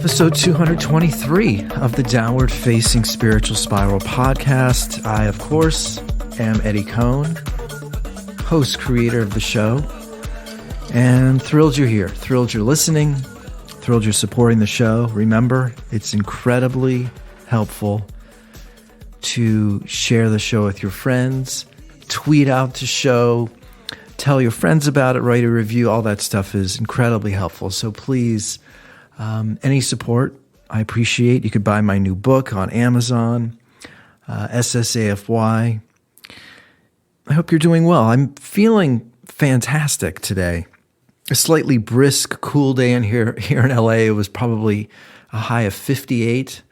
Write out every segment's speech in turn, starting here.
episode 223 of the Downward Facing Spiritual Spiral podcast. I, of course, am Eddie Cohn, host, creator of the show, and thrilled you're here, thrilled you're listening, thrilled you're supporting the show. Remember, it's incredibly helpful to share the show with your friends, tweet out the show, tell your friends about it, write a review. All that stuff is incredibly helpful. So please, any support, I appreciate. You could buy my new book on Amazon, SSAFY. I hope you're doing well. I'm feeling fantastic today. A slightly brisk, cool day in here in LA. It was probably a high of 58,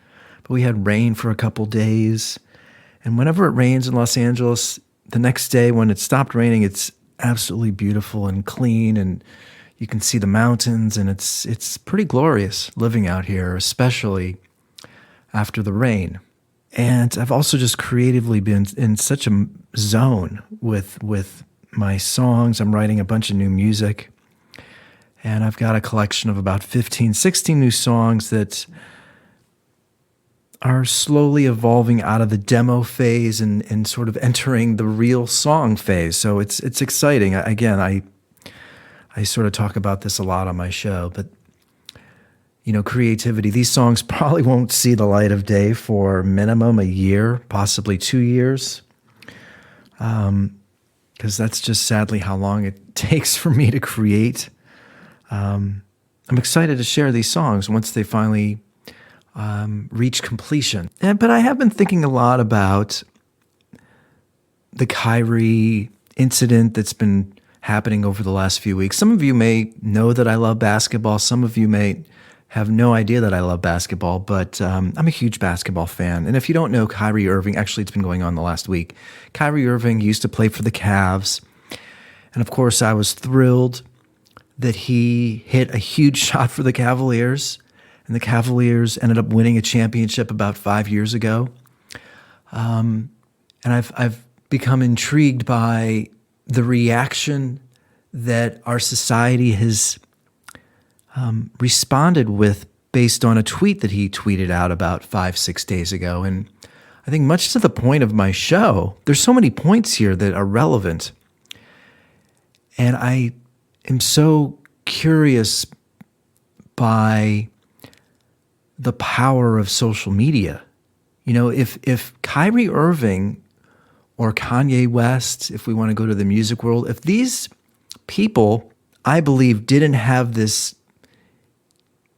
but we had rain for a couple days. And whenever it rains in Los Angeles, the next day when it stopped raining, it's absolutely beautiful and clean, and you can see the mountains, and it's pretty glorious living out here, especially after the rain. And I've also just creatively been in such a zone with my songs. I'm writing a bunch of new music, and I've got a collection of about 15, 16 new songs that are slowly evolving out of the demo phase and sort of entering the real song phase. So it's exciting. Again, I sort of talk about this a lot on my show, but creativity. These songs probably won't see the light of day for minimum a year, possibly 2 years, because that's just sadly how long it takes for me to create. I'm excited to share these songs once they finally reach completion. But I have been thinking a lot about the Kyrie incident that's been happening over the last few weeks. Some of you may know that I love basketball. Some of you may have no idea that I love basketball, but I'm a huge basketball fan. And if you don't know Kyrie Irving, actually it's been going on the last week. Kyrie Irving used to play for the Cavs. And of course, I was thrilled that he hit a huge shot for the Cavaliers. And the Cavaliers ended up winning a championship about 5 years ago. And I've become intrigued by the reaction that our society has responded with based on a tweet that he tweeted out about 5-6 days ago. And I think much to the point of my show, there's so many points here that are relevant. And I am so curious by the power of social media. If Kyrie Irving or Kanye West, if we want to go to the music world, if these people, I believe, didn't have this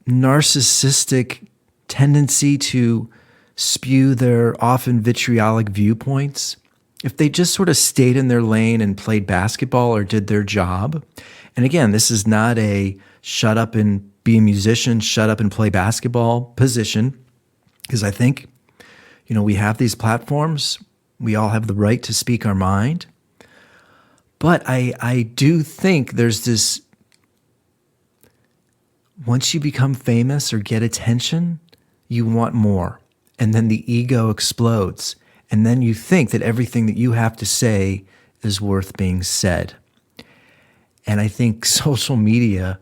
narcissistic tendency to spew their often vitriolic viewpoints, if they just sort of stayed in their lane and played basketball or did their job, and again, this is not a shut up and be a musician, shut up and play basketball position, because I think, we have these platforms. We all have the right to speak our mind. But I do think there's this, once you become famous or get attention, you want more. And then the ego explodes. And then you think that everything that you have to say is worth being said. And I think social media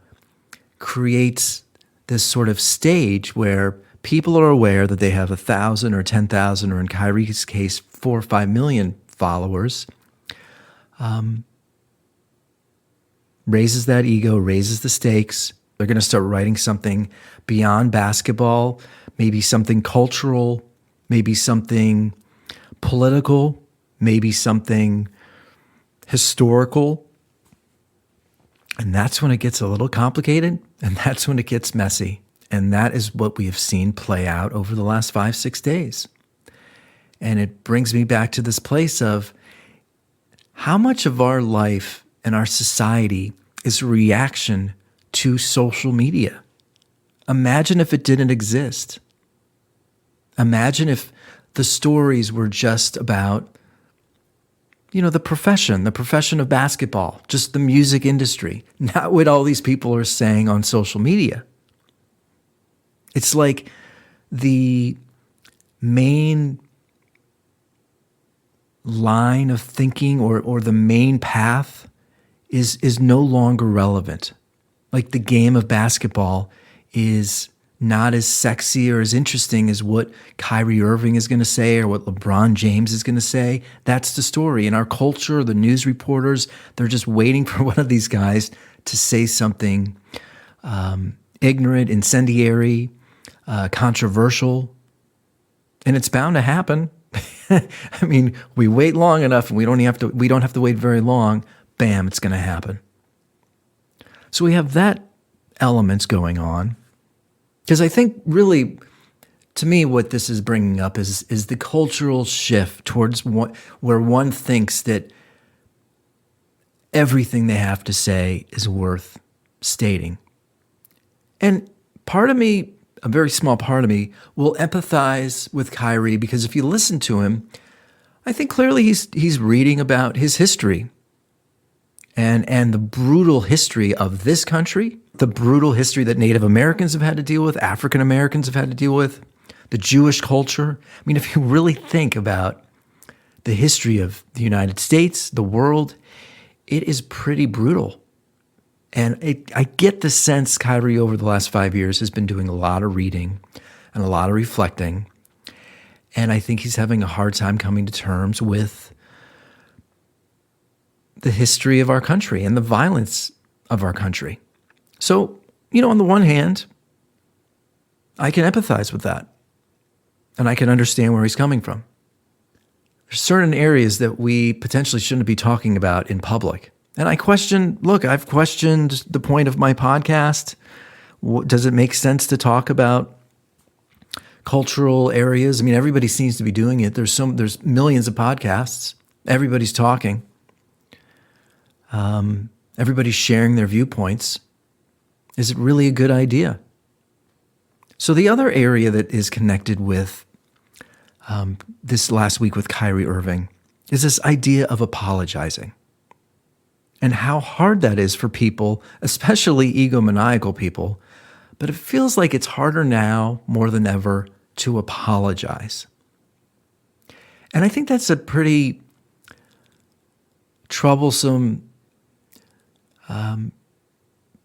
creates this sort of stage where people are aware that they have 1,000 or 10,000, or in Kyrie's case, 4 or 5 million followers, raises that ego, raises the stakes. They're going to start writing something beyond basketball, maybe something cultural, maybe something political, maybe something historical. And that's when it gets a little complicated, and that's when it gets messy. And that is what we have seen play out over the last 5-6 days. And it brings me back to this place of how much of our life and our society is a reaction to social media. Imagine if it didn't exist. Imagine if the stories were just about, the profession of basketball, just the music industry, not what all these people are saying on social media. It's like the main line of thinking or the main path is no longer relevant. Like the game of basketball is not as sexy or as interesting as what Kyrie Irving is going to say or what LeBron James is going to say. That's the story. In our culture, the news reporters, they're just waiting for one of these guys to say something ignorant, incendiary, controversial. And it's bound to happen. I mean, we wait long enough and we don't have to wait very long. Bam, it's going to happen. So we have that elements going on. Because I think really, to me, what this is bringing up is the cultural shift towards where one thinks that everything they have to say is worth stating. And part of me, a very small part of me, will empathize with Kyrie because if you listen to him, I think clearly he's reading about his history and the brutal history of this country, the brutal history that Native Americans have had to deal with, African Americans have had to deal with, the Jewish culture. I mean, if you really think about the history of the United States, the world, it is pretty brutal. And I get the sense Kyrie over the last 5 years has been doing a lot of reading and a lot of reflecting. And I think he's having a hard time coming to terms with the history of our country and the violence of our country. So, on the one hand, I can empathize with that. And I can understand where he's coming from. There's certain areas that we potentially shouldn't be talking about in public. And I've questioned the point of my podcast. Does it make sense to talk about cultural areas? I mean, everybody seems to be doing it. There's millions of podcasts. Everybody's talking. Everybody's sharing their viewpoints. Is it really a good idea? So the other area that is connected with this last week with Kyrie Irving is this idea of apologizing and how hard that is for people, especially egomaniacal people. But it feels like it's harder now more than ever to apologize. And I think that's a pretty troublesome,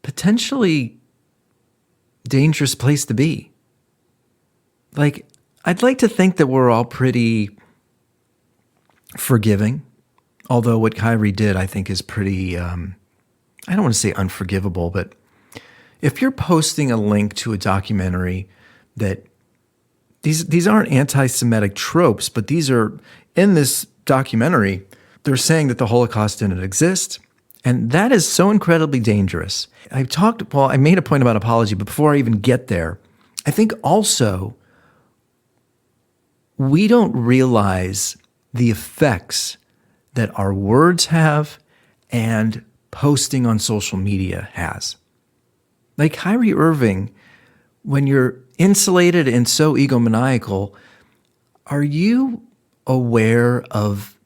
potentially dangerous place to be. Like, I'd like to think that we're all pretty forgiving, although what Kyrie did, I think, is pretty, I don't want to say unforgivable, but if you're posting a link to a documentary that these aren't anti-Semitic tropes, but these are, in this documentary, they're saying that the Holocaust didn't exist. And that is so incredibly dangerous. I made a point about apology, but before I even get there, I think also we don't realize the effects that our words have and posting on social media has. Like Kyrie Irving, when you're insulated and so egomaniacal, are you aware of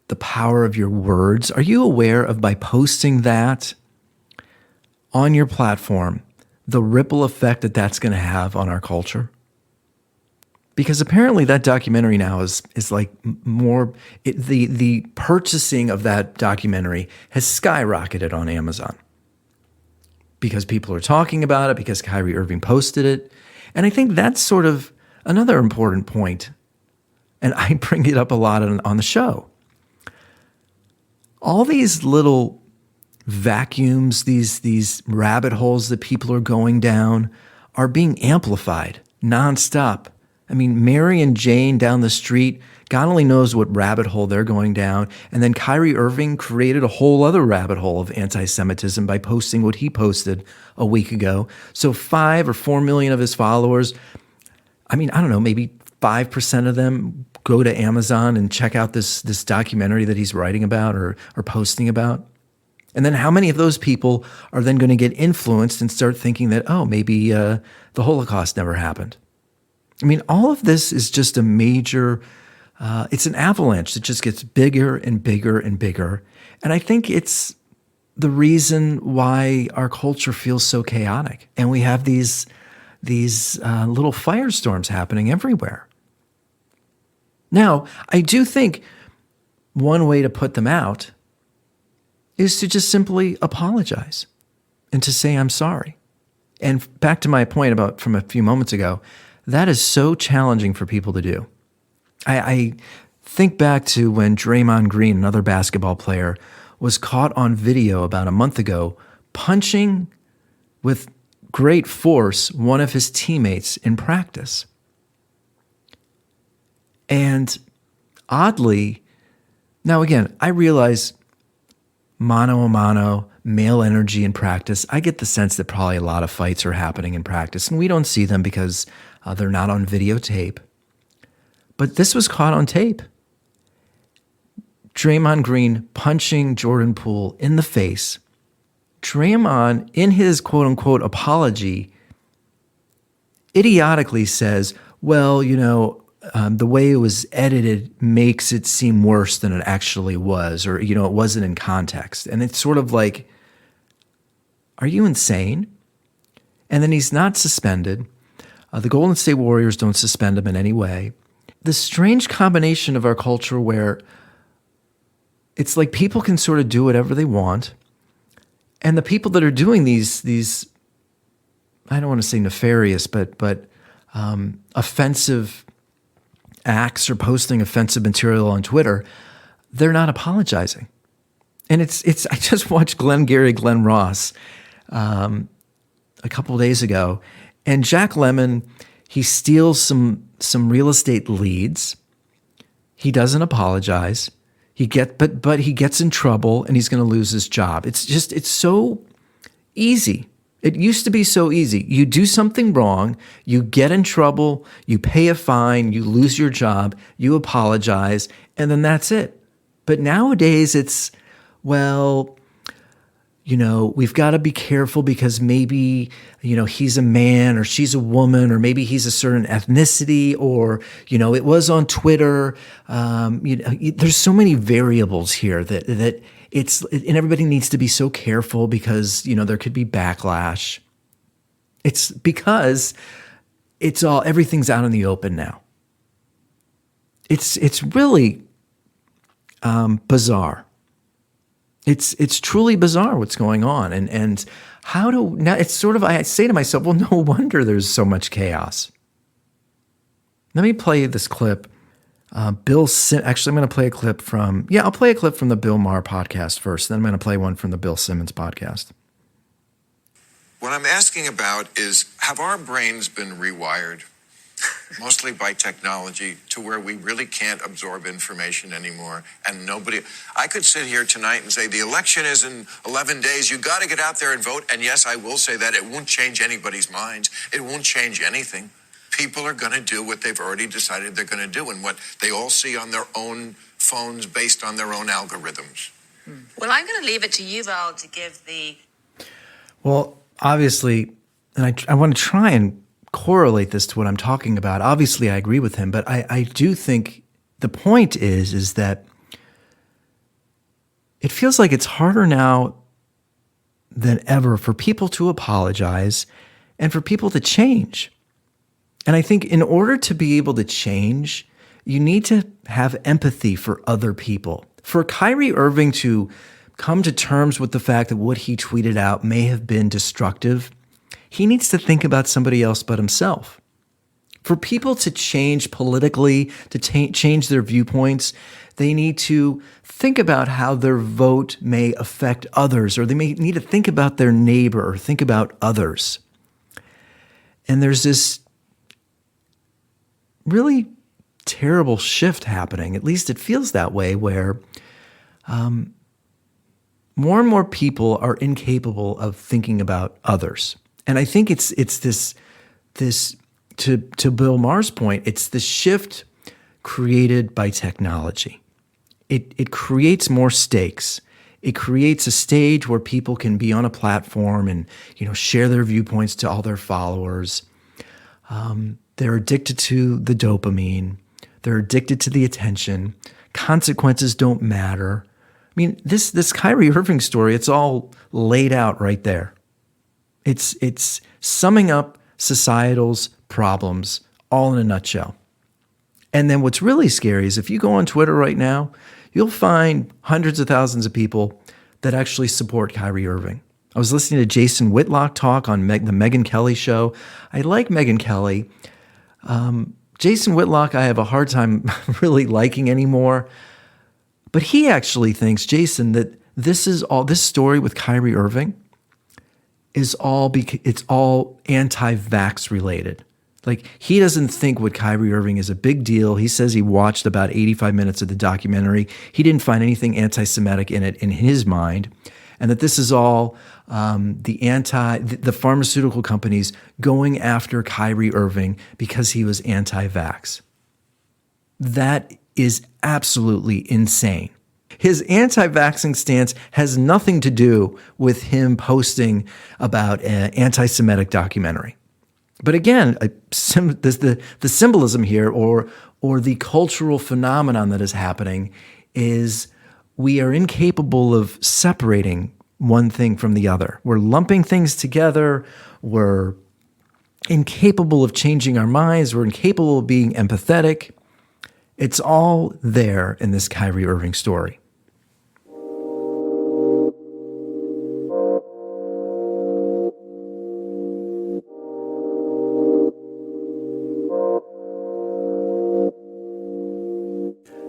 the power of your words? Are you aware of, by posting that on your platform, the ripple effect that that's going to have on our culture? Because apparently that documentary now is like more, the purchasing of that documentary has skyrocketed on Amazon because people are talking about it, because Kyrie Irving posted it. And I think that's sort of another important point. And I bring it up a lot on the show. All these little vacuums, these rabbit holes that people are going down are being amplified nonstop. I mean, Mary and Jane down the street, God only knows what rabbit hole they're going down. And then Kyrie Irving created a whole other rabbit hole of anti-Semitism by posting what he posted a week ago. So 5 or 4 million of his followers, I mean, I don't know, maybe 5% of them go to Amazon and check out this documentary that he's writing about or posting about. And then how many of those people are then going to get influenced and start thinking that, oh, maybe the Holocaust never happened? I mean, all of this is just a major, it's an avalanche that just gets bigger and bigger and bigger. And I think it's the reason why our culture feels so chaotic. And we have these little firestorms happening everywhere. Now, I do think one way to put them out is to just simply apologize and to say, I'm sorry. And back to my point about from a few moments ago, that is so challenging for people to do. I think back to when Draymond Green, another basketball player, was caught on video about a month ago punching with great force one of his teammates in practice. And oddly, now again, I realize mano a mano, male energy in practice. I get the sense that probably a lot of fights are happening in practice, and we don't see them because they're not on videotape. But this was caught on tape. Draymond Green punching Jordan Poole in the face. Draymond, in his quote-unquote apology, idiotically says, well, the way it was edited makes it seem worse than it actually was, or, it wasn't in context. And it's sort of like, are you insane? And then he's not suspended. The Golden State Warriors don't suspend him in any way. This strange combination of our culture where it's like people can sort of do whatever they want. And the people that are doing these I don't want to say nefarious, but offensive acts or posting offensive material on Twitter, they're not apologizing. And it's I just watched Glenn Ross a couple of days ago, and Jack Lemmon, he steals some real estate leads. He doesn't apologize. But he gets in trouble and he's going to lose his job. It's so easy. It used to be so easy. You do something wrong, you get in trouble, you pay a fine, you lose your job, you apologize, and then that's it. But nowadays it's, well, we've got to be careful because maybe, he's a man or she's a woman, or maybe he's a certain ethnicity, or, it was on Twitter. There's so many variables here that and everybody needs to be so careful because, there could be backlash. It's because everything's out in the open now. It's really bizarre. It's truly bizarre what's going on. And now it's sort of, I say to myself, well, no wonder there's so much chaos. Let me play this clip. Actually, I'm going to play a clip I'll play a clip from the Bill Maher podcast first. Then I'm going to play one from the Bill Simmons podcast. What I'm asking about is, have our brains been rewired, mostly by technology, to where we really can't absorb information anymore? And I could sit here tonight and say, the election is in 11 days. You got to get out there and vote. And yes, I will say that. It won't change anybody's minds. It won't change anything. People are going to do what they've already decided they're going to do and what they all see on their own phones based on their own algorithms. Well, I'm going to leave it to you, Val, to give the... Well, obviously, and I want to try and correlate this to what I'm talking about. Obviously, I agree with him, but I do think the point is that it feels like it's harder now than ever for people to apologize and for people to change. And I think in order to be able to change, you need to have empathy for other people. For Kyrie Irving to come to terms with the fact that what he tweeted out may have been destructive, he needs to think about somebody else but himself. For people to change politically, to change their viewpoints, they need to think about how their vote may affect others, or they may need to think about their neighbor or think about others. And there's this really terrible shift happening, at least it feels that way, where more and more people are incapable of thinking about others. And I think it's this to Bill Maher's point, it's the shift created by technology. It creates more stakes. It creates a stage where people can be on a platform and share their viewpoints to all their followers. They're addicted to the dopamine. They're addicted to the attention. Consequences don't matter. I mean, this Kyrie Irving story, it's all laid out right there. It's summing up societal's problems all in a nutshell. And then what's really scary is if you go on Twitter right now, you'll find hundreds of thousands of people that actually support Kyrie Irving. I was listening to Jason Whitlock talk on the Megyn Kelly show. I like Megyn Kelly. Jason Whitlock, I have a hard time really liking anymore. But he actually thinks, Jason, that this story with Kyrie Irving is it's all anti-vax related. Like, he doesn't think what Kyrie Irving is a big deal. He says he watched about 85 minutes of the documentary. He didn't find anything anti-Semitic in it in his mind, and that this is all the pharmaceutical companies going after Kyrie Irving because he was anti-vax. That is absolutely insane. His anti-vaxxing stance has nothing to do with him posting about an anti-Semitic documentary. But again, the symbolism here or the cultural phenomenon that is happening is we are incapable of separating one thing from the other. We're lumping things together. We're incapable of changing our minds. We're incapable of being empathetic. It's all there in this Kyrie Irving story.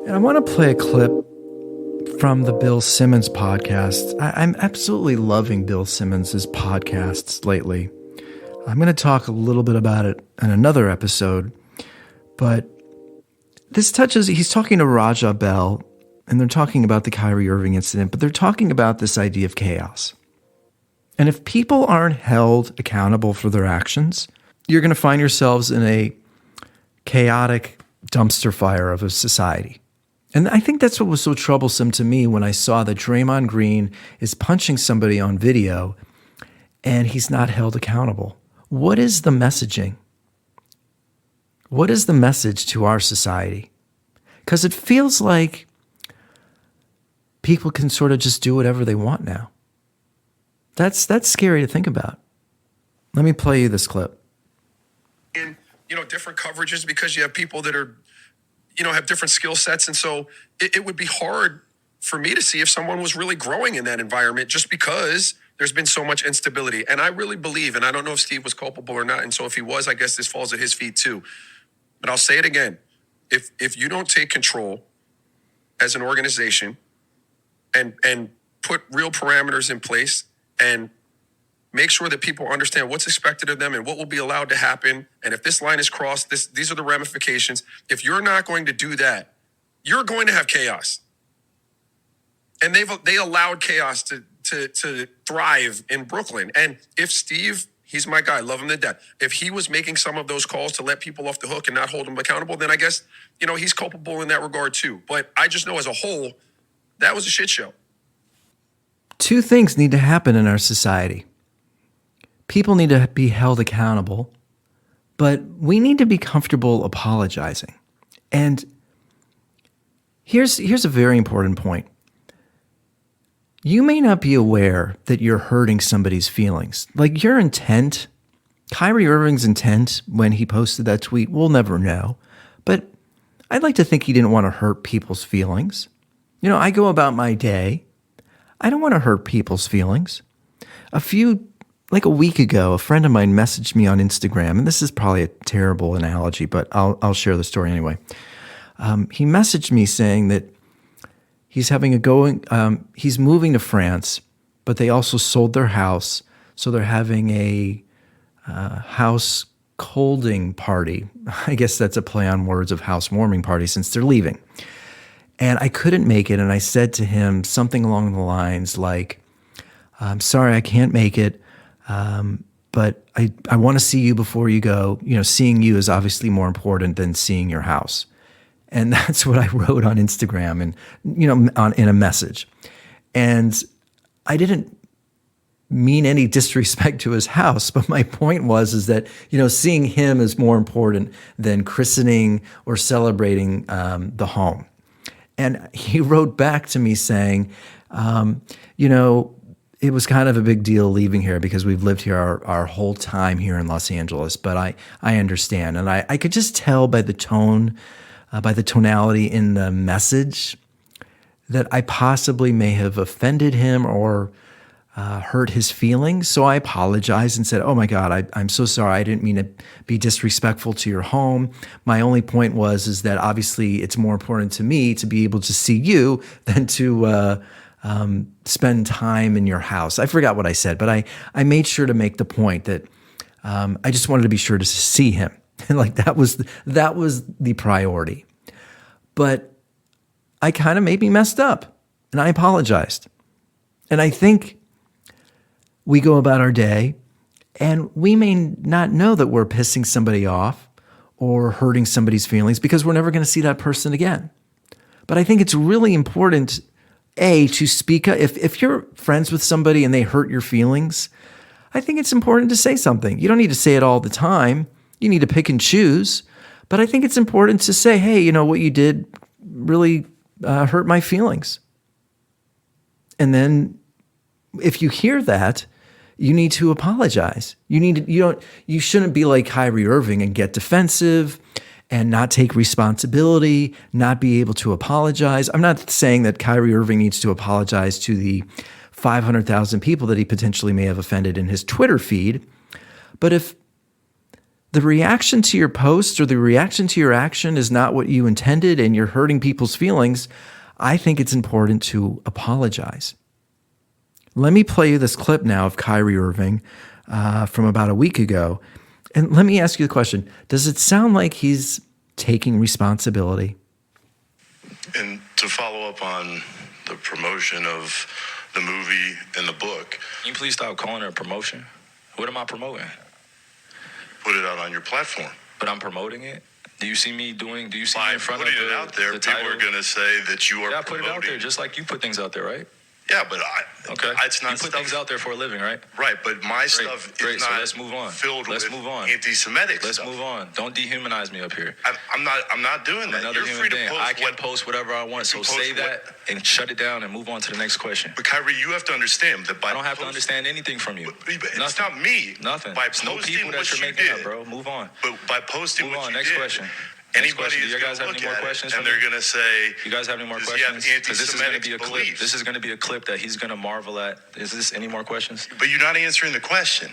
And I want to play a clip from the Bill Simmons podcast. I'm absolutely loving Bill Simmons' podcasts lately. I'm going to talk a little bit about it in another episode, but he's talking to Raja Bell, and they're talking about the Kyrie Irving incident, but they're talking about this idea of chaos. And if people aren't held accountable for their actions, you're going to find yourselves in a chaotic dumpster fire of a society. And I think that's what was so troublesome to me when I saw that Draymond Green is punching somebody on video and he's not held accountable. What is the messaging? What is the message to our society? Because it feels like people can sort of just do whatever they want now. That's scary to think about. Let me play you this clip. In, different coverages because you have people that are, have different skill sets. And so it would be hard for me to see if someone was really growing in that environment just because there's been so much instability. And I really believe, and I don't know if Steve was culpable or not. And so if he was, I guess this falls at his feet too. But I'll say it again. If you don't take control as an organization and put real parameters in place and make sure that people understand what's expected of them and what will be allowed to happen. And if this line is crossed, these are the ramifications. If you're not going to do that, you're going to have chaos. And they allowed chaos to thrive in Brooklyn. And if Steve, he's my guy, love him to death. If he was making some of those calls to let people off the hook and not hold them accountable, then I guess, he's culpable in that regard too. But I just know as a whole, that was a shit show. Two things need to happen in our society. People need to be held accountable, but we need to be comfortable apologizing. And here's a very important point. You may not be aware that you're hurting somebody's feelings. Like your intent, Kyrie Irving's intent when he posted that tweet, we'll never know. But I'd like to think he didn't want to hurt people's feelings. I go about my day. I don't want to hurt people's feelings. Like a week ago, a friend of mine messaged me on Instagram, and this is probably a terrible analogy, but I'll share the story anyway. He messaged me saying that he's he's moving to France, but they also sold their house, so they're having a house colding party. I guess that's a play on words of housewarming party since they're leaving. And I couldn't make it, and I said to him something along the lines like, "I'm sorry, I can't make it. But I want to see you before you go. Seeing you is obviously more important than seeing your house." And that's what I wrote on Instagram and, in a message. And I didn't mean any disrespect to his house, but my point is that, seeing him is more important than christening or celebrating the home. And he wrote back to me saying, it was kind of a big deal leaving here because we've lived here our whole time here in Los Angeles, but I understand. And I could just tell by the tone, by the tonality in the message that I possibly may have offended him or hurt his feelings. So I apologized and said, "Oh my God, I'm so sorry. I didn't mean to be disrespectful to your home. My only point is that obviously it's more important to me to be able to see you than to spend time in your house." I forgot what I said, but I made sure to make the point that I just wanted to be sure to see him. And like that was the priority. But I kind of maybe messed up, and I apologized. And I think we go about our day, and we may not know that we're pissing somebody off or hurting somebody's feelings because we're never going to see that person again. But I think it's really important, to speak up. If you're friends with somebody and they hurt your feelings, I think it's important to say something. You don't need to say it all the time. You need to pick and choose. But I think it's important to say, hey, you know, what you did really hurt my feelings. And then if you hear that, you need to apologize. You shouldn't be like Kyrie Irving and get defensive and not take responsibility, not be able to apologize. I'm not saying that Kyrie Irving needs to apologize to the 500,000 people that he potentially may have offended in his Twitter feed. But if the reaction to your post or the reaction to your action is not what you intended and you're hurting people's feelings, I think it's important to apologize. Let me play you this clip now of Kyrie Irving from about a week ago. And let me ask you the question. Does it sound like he's taking responsibility? And to follow up on the promotion of the movie and the book, Can you please stop calling it a promotion? What am I promoting? put it out on your platform. But I'm promoting it? Do you see me me in By front of putting it out there, the people title? are going to say that you are Yeah, I put promoting. it out there just like you put things out there, right? Yeah, but Okay. it's not you put stuff. things out there for a living, right? Right, but my stuff Great. is So not let's move on. filled Let's with move on. anti-Semitic Let's stuff. move on. Don't dehumanize me up here. I'm not doing that. Another You're human free to being. post I can what. post whatever I want. So post say what- that and shut it down and move on to the next question. But Kyrie, you have to understand that by I don't have to post- understand anything from you. But it's Nothing. not me. Nothing. By It's no posting people that what you're you making did, up, bro. Move on. But by posting Move what on. you Next did, question. Next anybody question. Do is you going guys to have look any more at questions it, for and they're me? going to say, You guys have any more does he have questions? Because this is going to be a anti-Semitic clip. beliefs? This is going to be a clip that he's going to marvel at. Is this any more questions? But you're not answering the question.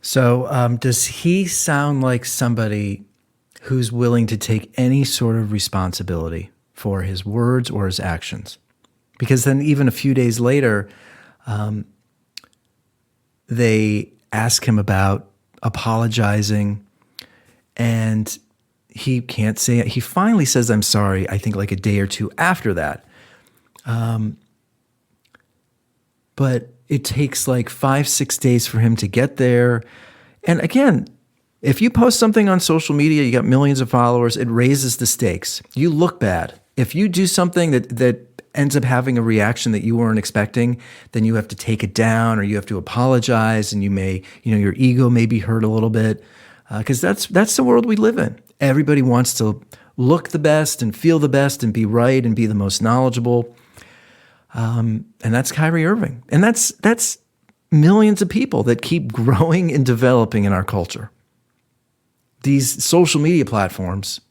So does he sound like somebody who's willing to take any sort of responsibility for his words or his actions? Because then even a few days later, they ask him about apologizing, and he can't say it. He finally says, "I'm sorry," I think like a day or two after that. But it takes like 5-6 days for him to get there. And again, if you post something on social media, you got millions of followers, it raises the stakes. You look bad. If you do something that ends up having a reaction that you weren't expecting, then you have to take it down or you have to apologize, and you may, your ego may be hurt a little bit, because that's the world we live in. Everybody wants to look the best and feel the best and be right and be the most knowledgeable. And that's Kyrie Irving. And that's millions of people that keep growing and developing in our culture. These social media platforms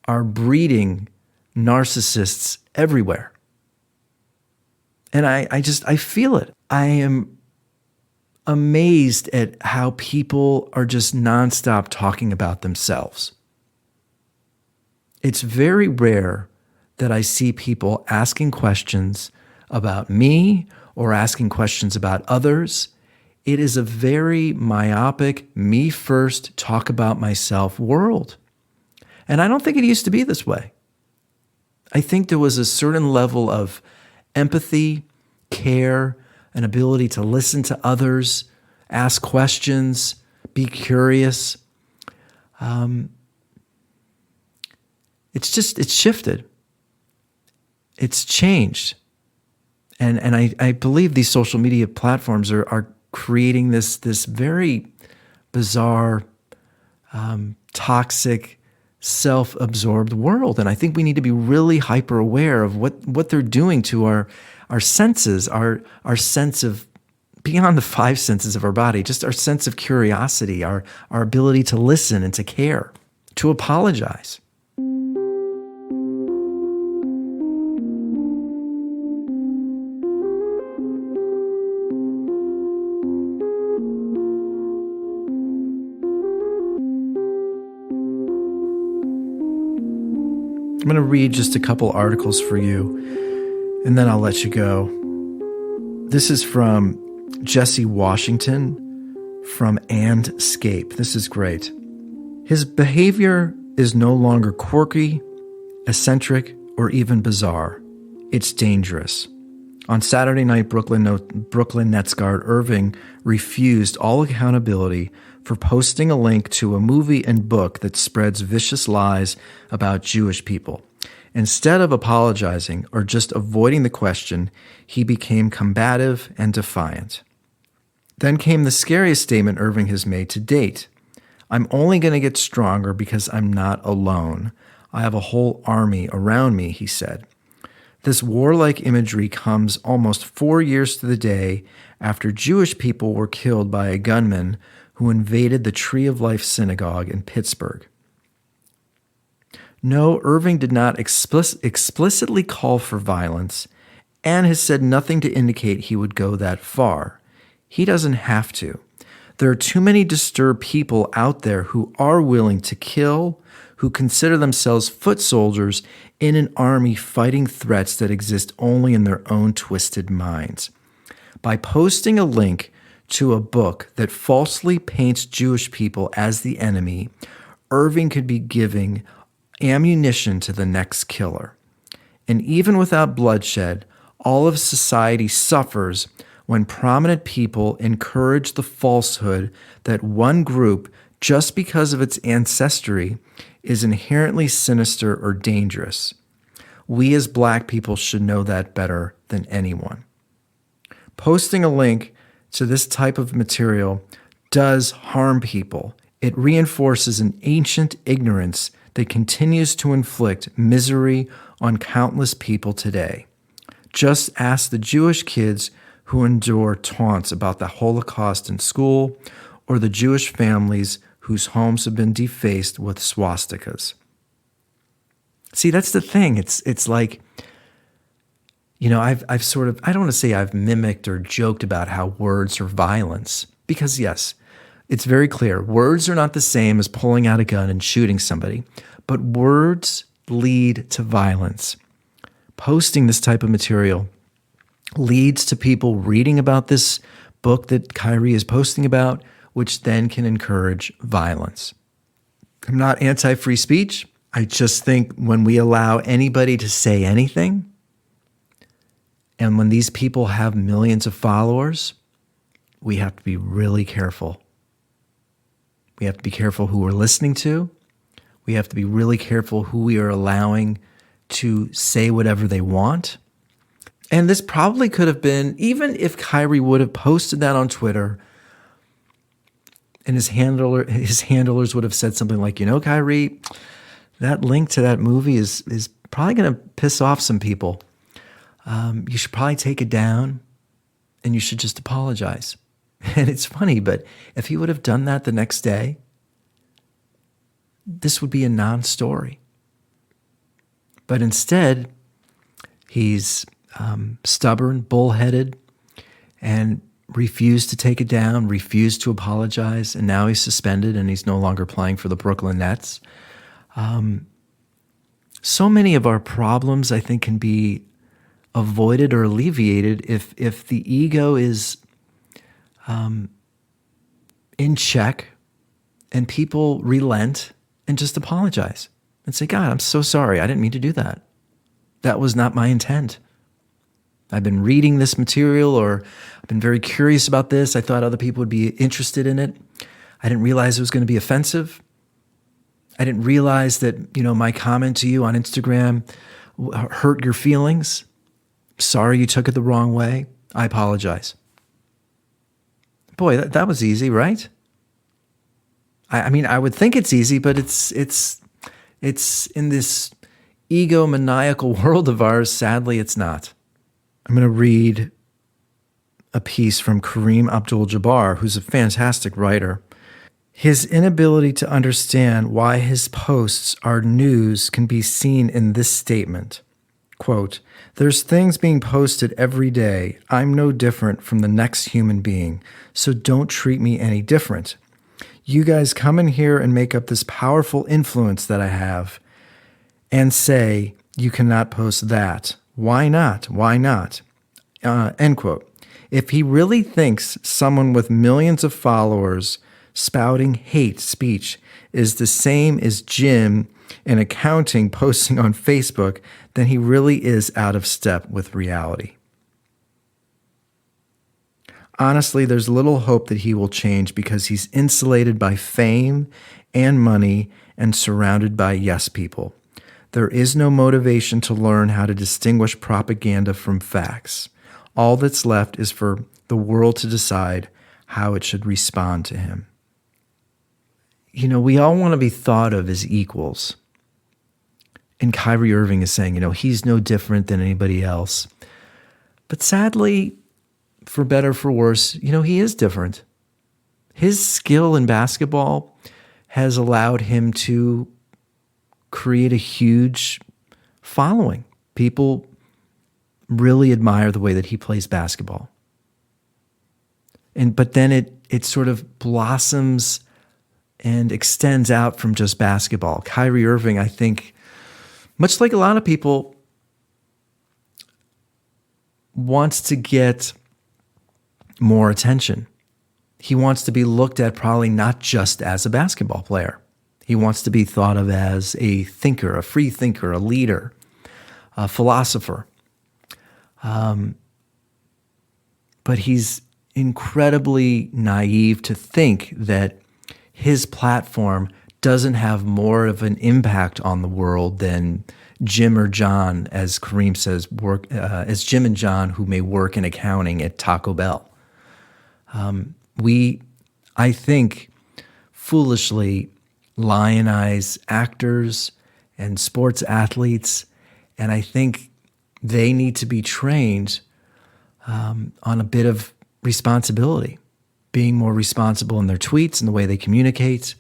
are breeding narcissists everywhere. And I feel it. I am amazed at how people are just nonstop talking about themselves. It's very rare that I see people asking questions about me or asking questions about others. It is a very myopic, me first, talk about myself world. And I don't think it used to be this way. I think there was a certain level of empathy, care, an ability to listen to others, ask questions, be curious. It's shifted. It's changed. And I believe these social media platforms are creating this very bizarre, toxic, self-absorbed world. And I think we need to be really hyper aware of what they're doing to our senses, our sense of, beyond the 5 senses of our body, just our sense of curiosity, our ability to listen and to care, to apologize. going to read just a couple articles for you, and then I'll let you go. This is from Jesse Washington from Andscape. This is great. His behavior is no longer quirky, eccentric, or even bizarre. It's dangerous. On Saturday night, Brooklyn Nets guard Irving refused all accountability for posting a link to a movie and book that spreads vicious lies about Jewish people. Instead of apologizing or just avoiding the question, he became combative and defiant. Then came the scariest statement Irving has made to date. I'm only going to get stronger because I'm not alone. I have a whole army around me, he said. This warlike imagery comes almost 4 years to the day after Jewish people were killed by a gunman who invaded the Tree of Life synagogue in Pittsburgh. No, Irving did not explicitly call for violence and has said nothing to indicate he would go that far. He doesn't have to. There are too many disturbed people out there who are willing to kill, who consider themselves foot soldiers in an army fighting threats that exist only in their own twisted minds. By posting a link to a book that falsely paints Jewish people as the enemy, Irving could be giving ammunition to the next killer. And even without bloodshed, all of society suffers when prominent people encourage the falsehood that one group, just because of its ancestry, is inherently sinister or dangerous. We as Black people should know that better than anyone. Posting a link to this type of material does harm people. It reinforces an ancient ignorance that continues to inflict misery on countless people today. Just ask the Jewish kids who endure taunts about the Holocaust in school, or the Jewish families whose homes have been defaced with swastikas. See, that's the thing. It's like, you know, I've sort of, I don't want to say I've mimicked or joked about how words are violence, because yes, it's very clear. Words are not the same as pulling out a gun and shooting somebody, but words lead to violence. Posting this type of material leads to people reading about this book that Kyrie is posting about, which then can encourage violence. I'm not anti-free speech. I just think when we allow anybody to say anything, and when these people have millions of followers, we have to be really careful. We have to be careful who we're listening to. We have to be really careful who we are allowing to say whatever they want. And this probably could have been, even if Kyrie would have posted that on Twitter, and his handlers would have said something like, you know, Kyrie, that link to that movie is probably going to piss off some people. You should probably take it down, and you should just apologize. And it's funny, but if he would have done that the next day, this would be a non-story. But instead, he's stubborn, bullheaded, and refused to take it down, refused to apologize, and now he's suspended and he's no longer playing for the Brooklyn Nets. So many of our problems, I think, can be avoided or alleviated if the ego is in check and people relent and just apologize and say, God, I'm so sorry. I didn't mean to do that. That was not my intent. I've been reading this material, or I've been very curious about this. I thought other people would be interested in it. I didn't realize it was going to be offensive. I didn't realize that, you know, my comment to you on Instagram hurt your feelings. Sorry you took it the wrong way. I apologize. Boy, that was easy, right? I mean, I would think it's easy, but it's in this egomaniacal world of ours. Sadly, it's not. I'm going to read a piece from Kareem Abdul-Jabbar, who's a fantastic writer. His inability to understand why his posts are news can be seen in this statement. Quote, "There's things being posted every day. I'm no different from the next human being, so don't treat me any different. You guys come in here and make up this powerful influence that I have, and say, you cannot post that. Why not? Why not? End quote. If he really thinks someone with millions of followers spouting hate speech is the same as Jim in accounting posting on Facebook, then he really is out of step with reality. Honestly, there's little hope that he will change because he's insulated by fame and money and surrounded by yes people. There is no motivation to learn how to distinguish propaganda from facts. All that's left is for the world to decide how it should respond to him. You know, we all want to be thought of as equals. And Kyrie Irving is saying, he's no different than anybody else. But sadly, for better or for worse, he is different. His skill in basketball has allowed him to create a huge following. People really admire the way that he plays basketball. But then it sort of blossoms and extends out from just basketball. Kyrie Irving, I think, much like a lot of people, wants to get more attention. He wants to be looked at probably not just as a basketball player. He wants to be thought of as a thinker, a free thinker, a leader, a philosopher. But he's incredibly naive to think that his platform doesn't have more of an impact on the world than Jim or John, as Kareem says, as Jim and John who may work in accounting at Taco Bell. I think, foolishly lionize actors and sports athletes, and I think they need to be trained on a bit of responsibility, being more responsible in their tweets and the way they communicate,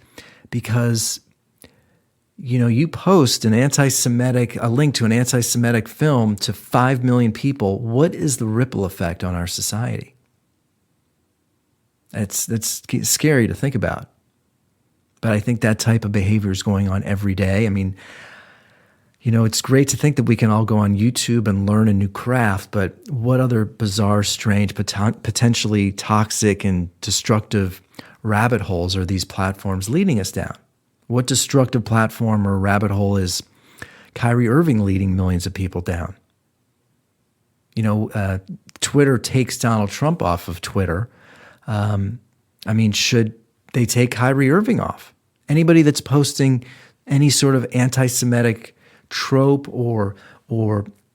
because you post a link to an anti-Semitic film to 5 million people. What is the ripple effect on our society? That's scary to think about. But I think that type of behavior is going on every day. I mean, it's great to think that we can all go on YouTube and learn a new craft, but what other bizarre, strange, potentially toxic and destructive rabbit holes are these platforms leading us down? What destructive platform or rabbit hole is Kyrie Irving leading millions of people down? Twitter takes Donald Trump off of Twitter. Should they take Kyrie Irving off? Anybody that's posting any sort of anti-Semitic trope or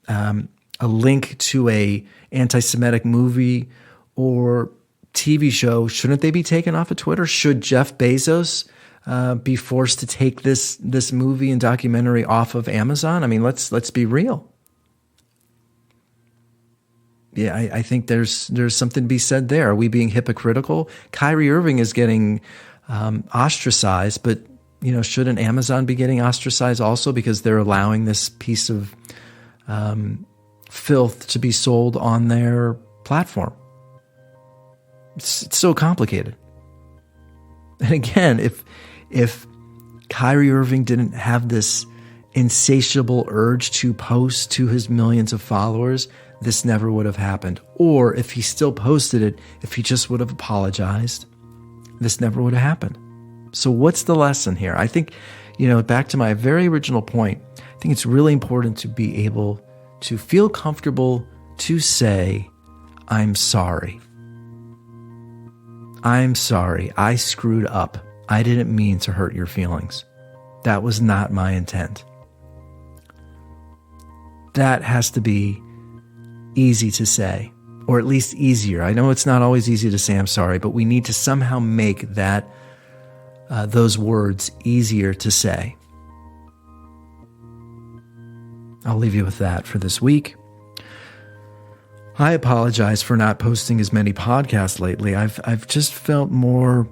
a link to a anti-Semitic movie or TV show, shouldn't they be taken off of Twitter? Should Jeff Bezos be forced to take this movie and documentary off of Amazon? I mean, let's be real. Yeah, I think there's something to be said there. Are we being hypocritical? Kyrie Irving is getting ostracized, but shouldn't Amazon be getting ostracized also because they're allowing this piece of filth to be sold on their platform? It's so complicated. And again, if Kyrie Irving didn't have this insatiable urge to post to his millions of followers, this never would have happened. Or if he still posted it, if he just would have apologized, this never would have happened. So what's the lesson here? I think, back to my very original point, I think it's really important to be able to feel comfortable to say, I'm sorry. I'm sorry. I screwed up. I didn't mean to hurt your feelings. That was not my intent. That has to be easy to say, or at least easier. I know it's not always easy to say I'm sorry, but we need to somehow make that those words easier to say. I'll leave you with that for this week. I apologize for not posting as many podcasts lately. I've just felt more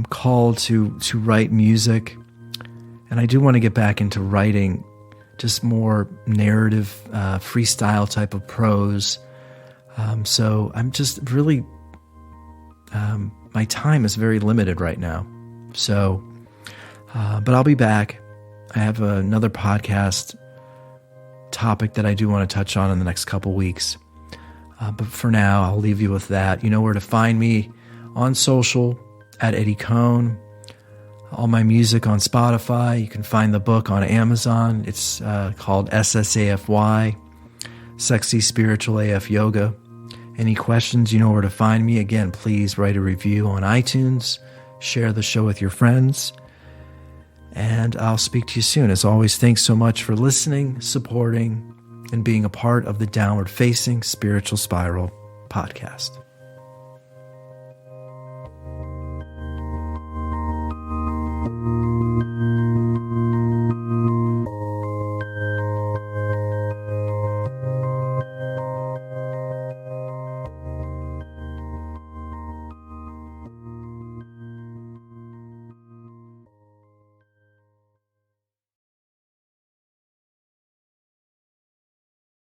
called to write music, and I do want to get back into writing just more narrative, freestyle type of prose. So I'm just really, my time is very limited right now. So, but I'll be back. I have another podcast topic that I do want to touch on in the next couple weeks. But for now, I'll leave you with that. You know where to find me on social at Eddie Cohn. All my music on Spotify. You can find the book on Amazon. It's called SSAFY, Sexy Spiritual AF Yoga. Any questions, you know where to find me. Again, please write a review on iTunes. Share the show with your friends. And I'll speak to you soon. As always, thanks so much for listening, supporting, and being a part of the Downward Facing Spiritual Spiral podcast.